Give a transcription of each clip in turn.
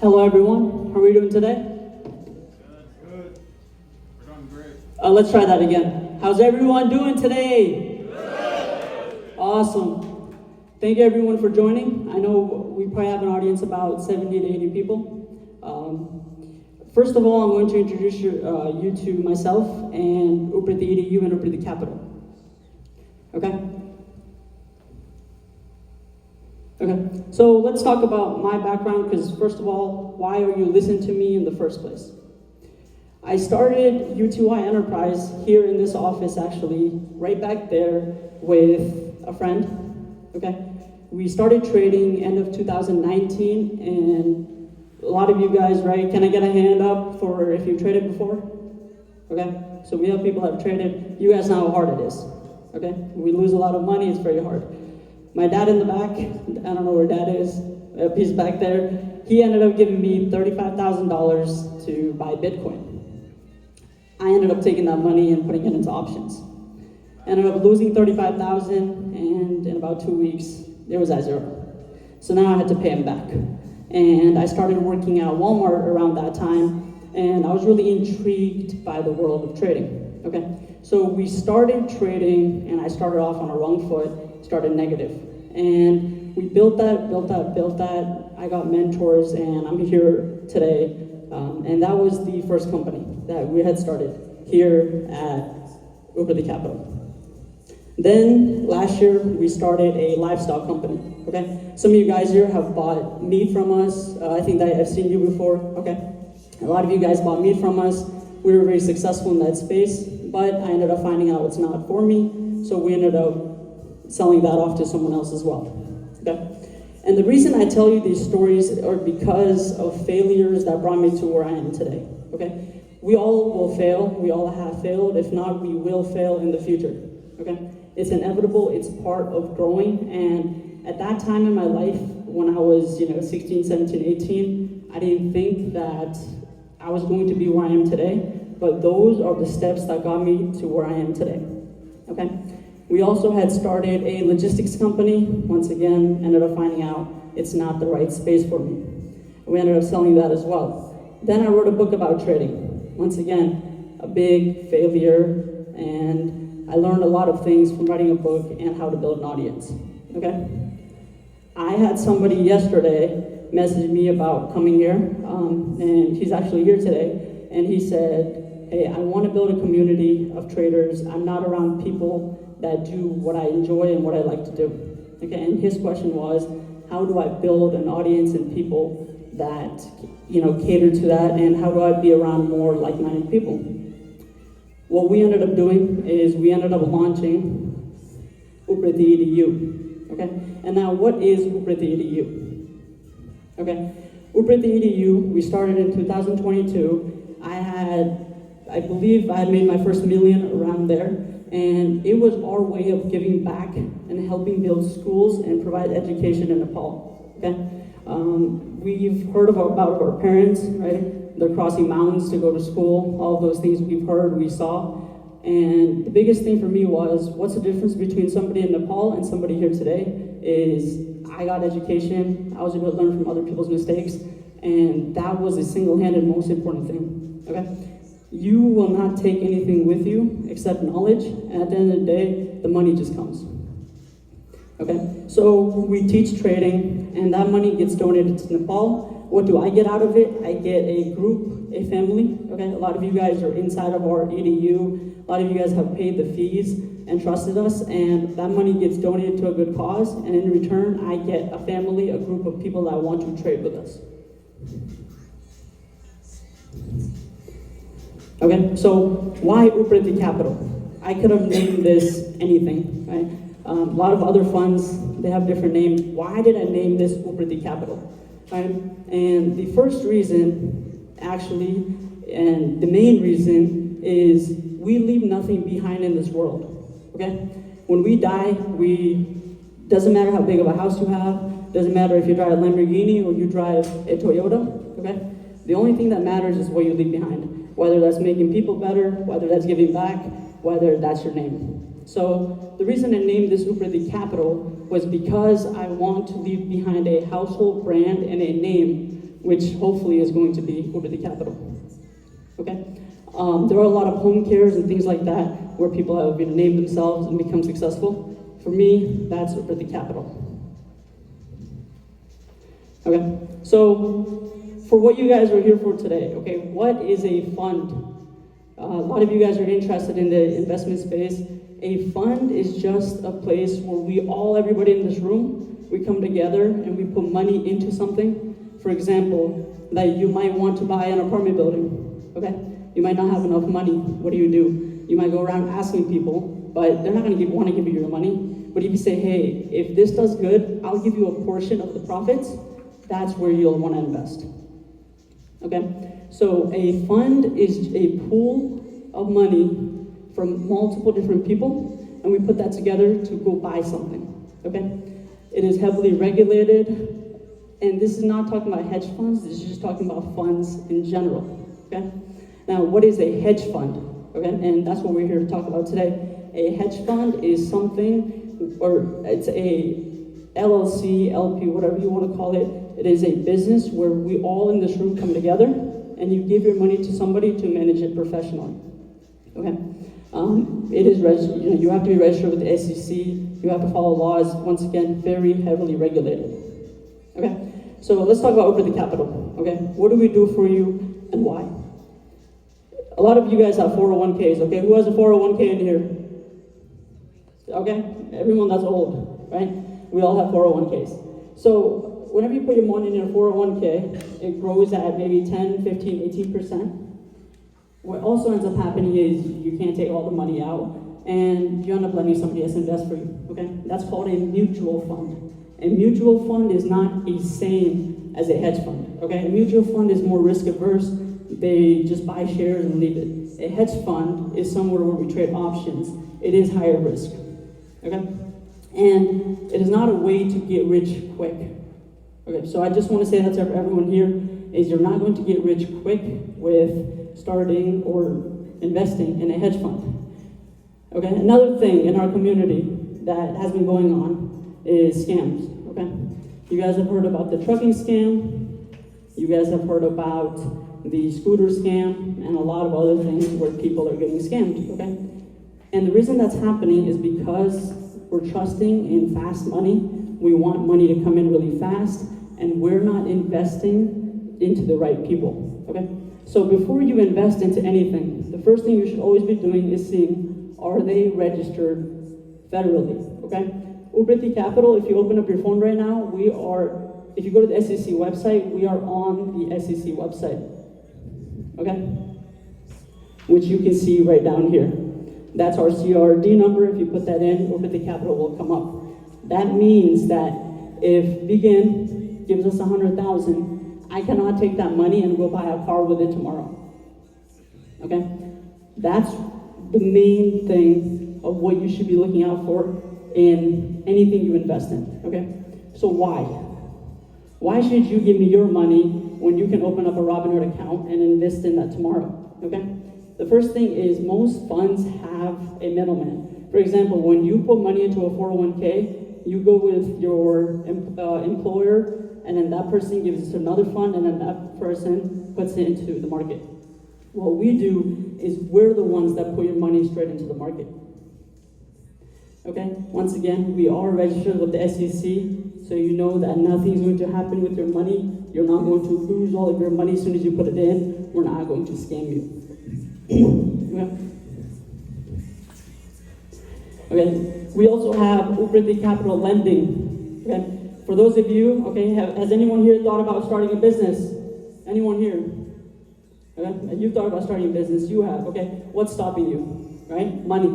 Hello everyone, how are we doing today? Good. We're doing great. Let's try that again. How's everyone doing today? Good. Awesome. Thank you everyone for joining. I know we probably have an audience about 70 to 80 people. First of all, I'm going to introduce you to myself and Upreti EDU and Upreti Capital. Okay? Okay, so let's talk about my background, because first of all, why are you listening to me in the first place? I started UTY Enterprise here in this office, actually, right back there with a friend, okay? We started trading end of 2019, and a lot of you guys, right? Can I get a hand up for if you've traded before? Okay, so we have people that have traded. You guys know how hard it is, okay? We lose a lot of money, it's very hard. My dad in the back, I don't know where dad is, he's back there. He ended up giving me $35,000 to buy Bitcoin. I ended up taking that money and putting it into options. Ended up losing $35,000, and in about 2 weeks, it was at zero. So now I had to pay him back. And I started working at Walmart around that time, and I was really intrigued by the world of trading, okay? So we started trading, and I started off on a wrong foot, started negative. And we built that. I got mentors, and I'm here today. And that was the first company that we had started here at Upreti Capital. Then last year, we started a livestock company, okay? Some of you guys here have bought meat from us. I think that I've seen you before, okay? A lot of you guys bought meat from us. We were very successful in that space, but I ended up finding out it's not for me, so we ended up selling that off to someone else as well, okay? And the reason I tell you these stories are because of failures that brought me to where I am today, okay? We all will fail, we all have failed. If not, we will fail in the future, okay? It's inevitable, it's part of growing, and at that time in my life, when I was 16, 17, 18, I didn't think that I was going to be where I am today, but those are the steps that got me to where I am today, okay? We also had started a logistics company. Once again, ended up finding out it's not the right space for me. We ended up selling that as well. Then I wrote a book about trading. Once again, a big failure, and I learned a lot of things from writing a book and how to build an audience, okay? I had somebody yesterday message me about coming here, and he's actually here today, and he said, hey, I want to build a community of traders. I'm not around people that do what I enjoy and what I like to do. Okay, and his question was, how do I build an audience and people that cater to that, and how do I be around more like-minded people? What we ended up doing is we ended up launching Upreti EDU. Okay, and now what is Upreti EDU? Okay, Upreti EDU, we started in 2022. I believe I had made my first million around there. And it was our way of giving back and helping build schools and provide education in Nepal, okay? We've heard about our parents, right? They're crossing mountains to go to school, all of those things we've heard, we saw. And the biggest thing for me was, what's the difference between somebody in Nepal and somebody here today is I got education, I was able to learn from other people's mistakes, and that was the single-handed most important thing, okay? You will not take anything with you except knowledge, and at the end of the day, the money just comes. Okay, so we teach trading, and that money gets donated to Nepal. What do I get out of it? I get a group, a family, okay? A lot of you guys are inside of our EDU. A lot of you guys have paid the fees and trusted us, and that money gets donated to a good cause, and in return, I get a family, a group of people that want to trade with us. Okay, so why Upreti Capital? I could have named this anything, right? A lot of other funds, they have different names. Why did I name this Upreti Capital, right? And the first reason, actually, and the main reason is we leave nothing behind in this world, okay? When we die, doesn't matter how big of a house you have, doesn't matter if you drive a Lamborghini or you drive a Toyota, okay? The only thing that matters is what you leave behind. Whether that's making people better, whether that's giving back, whether that's your name. So the reason I named this Upreti Capital was because I want to leave behind a household brand and a name which hopefully is going to be Upreti Capital. Okay? There are a lot of home cares and things like that where people have named themselves and become successful. For me, that's Upreti Capital. Okay, so for what you guys are here for today, okay, what is a fund? A lot of you guys are interested in the investment space. A fund is just a place where everybody in this room, we come together and we put money into something. For example, that you might want to buy an apartment building, okay? You might not have enough money. What do? You might go around asking people, but they're not gonna want to give you your money. But if you say, hey, if this does good, I'll give you a portion of the profits, that's where you'll want to invest. Okay? So a fund is a pool of money from multiple different people, and we put that together to go buy something. Okay? It is heavily regulated, and this is not talking about hedge funds, this is just talking about funds in general. Okay? Now, what is a hedge fund? Okay? And that's what we're here to talk about today. A hedge fund is something, or it's a LLC, LP, whatever you want to call it. It is a business where we all in this room come together and you give your money to somebody to manage it professionally. Okay? It is registered, you have to be registered with the SEC, you have to follow laws, once again, very heavily regulated. Okay? So let's talk about Upreti Capital. Okay? What do we do for you and why? A lot of you guys have 401ks, okay? Who has a 401k in here? Okay? Everyone that's old, right? We all have 401ks. So whenever you put your money in your 401k, it grows at maybe 10, 15, 18%. What also ends up happening is you can't take all the money out and you end up letting somebody else invest for you, okay? That's called a mutual fund. A mutual fund is not the same as a hedge fund, okay? A mutual fund is more risk averse. They just buy shares and leave it. A hedge fund is somewhere where we trade options. It is higher risk, okay? And it is not a way to get rich quick. Okay, so I just want to say that to everyone here, is you're not going to get rich quick with starting or investing in a hedge fund. Okay, another thing in our community that has been going on is scams, okay? You guys have heard about the trucking scam, you guys have heard about the scooter scam, and a lot of other things where people are getting scammed, okay? And the reason that's happening is because we're trusting in fast money. We want money to come in really fast, and we're not investing into the right people, okay? So before you invest into anything, the first thing you should always be doing is seeing, are they registered federally, okay? Upreti Capital, if you open up your phone right now, if you go to the SEC website, we are on the SEC website, okay? Which you can see right down here. That's our CRD number. If you put that in, Upreti Capital will come up. That means that if Begin gives us 100,000, I cannot take that money and go buy a car with it tomorrow. Okay? That's the main thing of what you should be looking out for in anything you invest in. Okay? So why? Why should you give me your money when you can open up a Robinhood account and invest in that tomorrow? Okay? The first thing is most funds have a middleman. For example, when you put money into a 401k, you go with your employer, and then that person gives it to another fund, and then that person puts it into the market. What we do is we're the ones that put your money straight into the market. Okay? Once again, we are registered with the SEC, so you know that nothing's going to happen with your money. You're not going to lose all of your money as soon as you put it in. We're not going to scam you. Okay, we also have Upreti Capital Lending. Okay, for those of you, okay, has anyone here thought about starting a business? Anyone here? Okay, you thought about starting a business, you have, okay. What's stopping you, right? Money,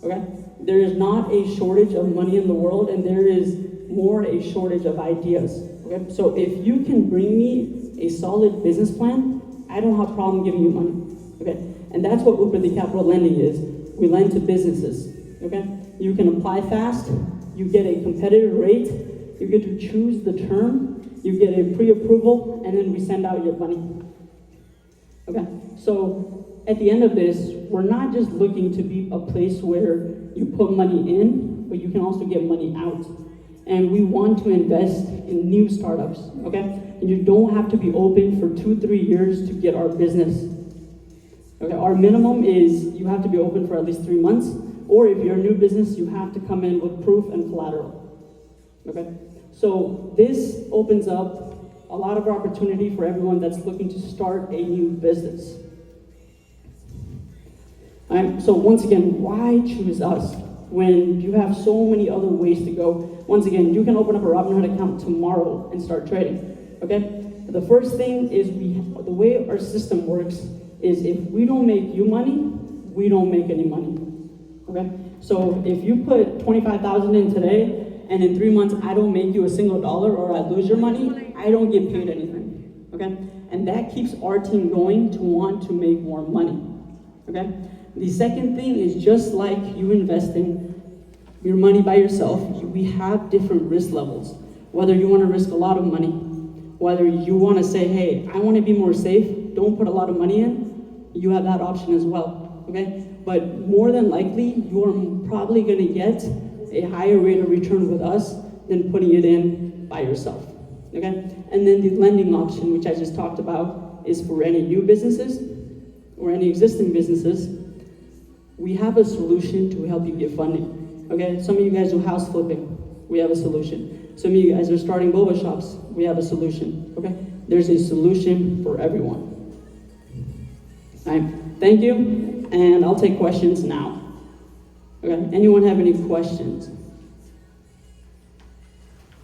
okay? There is not a shortage of money in the world, and there is more a shortage of ideas, okay? So if you can bring me a solid business plan, I don't have a problem giving you money. Okay, and that's what Upreti Capital Lending is. We lend to businesses, okay? You can apply fast, you get a competitive rate, you get to choose the term, you get a pre-approval, and then we send out your money. Okay, so at the end of this, we're not just looking to be a place where you put money in, but you can also get money out. And we want to invest in new startups, okay? And you don't have to be open for 2-3 years to get our business. Okay, our minimum is you have to be open for at least 3 months, or if you're a new business, you have to come in with proof and collateral. Okay? So this opens up a lot of opportunity for everyone that's looking to start a new business. So once again, why choose us when you have so many other ways to go? Once again, you can open up a Robinhood account tomorrow and start trading. Okay? The first thing is the way our system works is if we don't make you money, we don't make any money. Okay? So if you put 25,000 in today, and in 3 months I don't make you a single dollar or I lose your money, I don't get paid anything. Okay? And that keeps our team going to want to make more money. Okay? The second thing is just like you investing your money by yourself, we have different risk levels. Whether you want to risk a lot of money, whether you want to say, hey, I want to be more safe, don't put a lot of money in, you have that option as well, okay? But more than likely, you're probably going to get a higher rate of return with us than putting it in by yourself, okay? And then the lending option, which I just talked about, is for any new businesses or any existing businesses. We have a solution to help you get funding, okay? Some of you guys do house flipping, we have a solution. Some of you guys are starting boba shops, we have a solution, okay? There's a solution for everyone. All right, thank you, and I'll take questions now. Okay, anyone have any questions?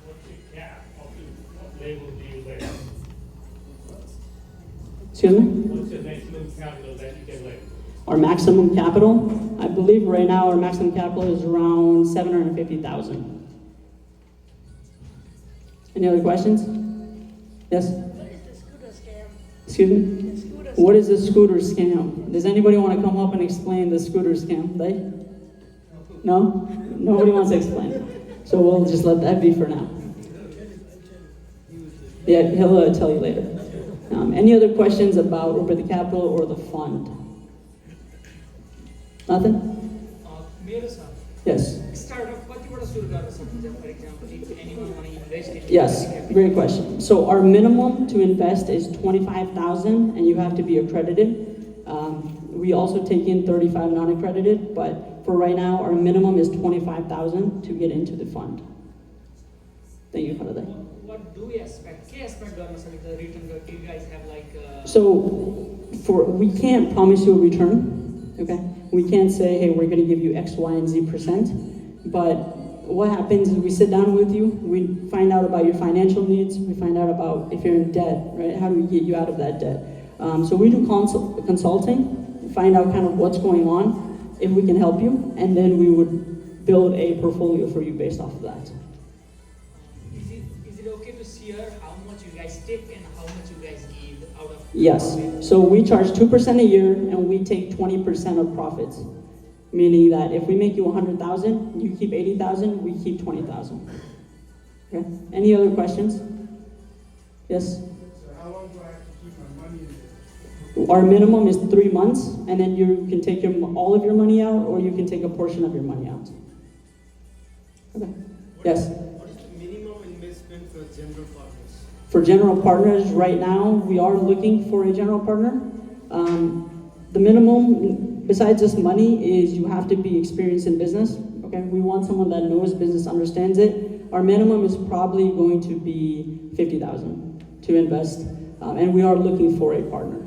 What's the cap? What label do you label? Excuse me? What's the maximum capital that you can label? Our maximum capital, I believe right now our maximum capital is around 750,000. Any other questions? Yes? What is the scooter scam? Excuse me? The scooter scam. What is a scooter scam? Does anybody want to come up and explain the scooter scam? They? No? Nobody wants to explain. So we'll just let that be for now. Yeah, he'll tell you later. Any other questions about Upreti Capital or the fund? Nothing? मेरो छ Yes. Startup कतिबाट सुरु गर्न सकिन्छ for example if anyone want to invest in Yes, great question. So our minimum to invest is 25,000 and you have to be accredited. We also take in 35 non-accredited, but for right now, our minimum is 25,000 to get into the fund. Thank you, Haraday. what do you expect के expect गर्न सकिन्छ return गर् you guys have like So we can't promise you a return, okay? We can't say, hey, we're going to give you X, Y, and Z%. But what happens is we sit down with you, we find out about your financial needs, we find out about if you're in debt, right? How do we get you out of that debt? So we do consulting, find out kind of what's going on, if we can help you, and then we would build a portfolio for you based off of that. is it okay to share how much you guys take and how much you guys give out of Yes, so we charge 2% a year and we take 20% of profits. Meaning that if we make you 100,000, you keep 80,000, we keep 20,000. Okay, any other questions? Yes? So how long do I have to keep my money in there? Our minimum is 3 months, and then you can take all of your money out, or you can take a portion of your money out. Okay, yes? What is the minimum investment for general partners? For general partners, right now, we are looking for a general partner. The minimum, besides just money, is you have to be experienced in business. Okay, we want someone that knows business, understands it. Our minimum is probably going to be 50,000 to invest, and we are looking for a partner.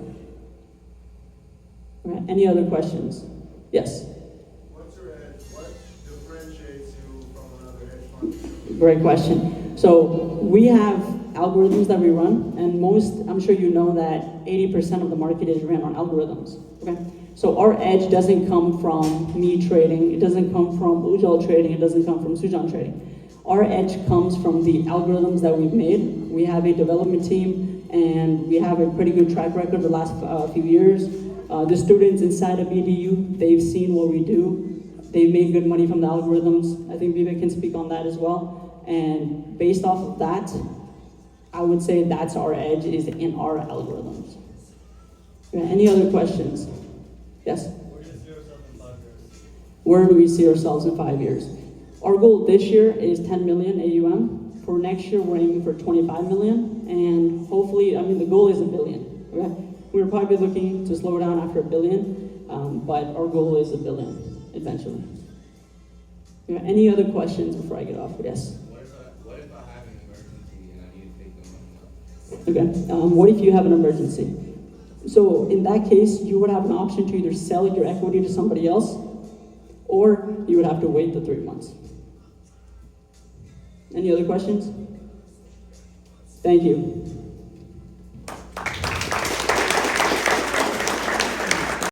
Okay, any other questions? Yes. What's your edge? What differentiates you from another hedge fund? Great question. So we have algorithms that we run, and I'm sure you know that 80% of the market is ran on algorithms, okay? So our edge doesn't come from me trading, it doesn't come from Ujjal trading, it doesn't come from Sujan trading. Our edge comes from the algorithms that we've made. We have a development team, and we have a pretty good track record the last few years. The students inside of EDU, they've seen what we do. They've made good money from the algorithms. I think Vivek can speak on that as well. And based off of that, I would say that's our edge, is in our algorithms. Okay, any other questions? Yes? Where do you see yourself in 5 years? Where do we see ourselves in 5 years? Our goal this year is 10 million AUM. For next year, we're aiming for 25 million, and hopefully, I mean, the goal is a billion. Okay? We're probably looking to slow down after a billion, but our goal is a billion eventually. Yeah, any other questions before I get off? Yes. What if I have an emergency and I need to take the money out? Okay. What if you have an emergency? So in that case, you would have an option to either sell your equity to somebody else, or you would have to wait the 3 months. Any other questions? Thank you.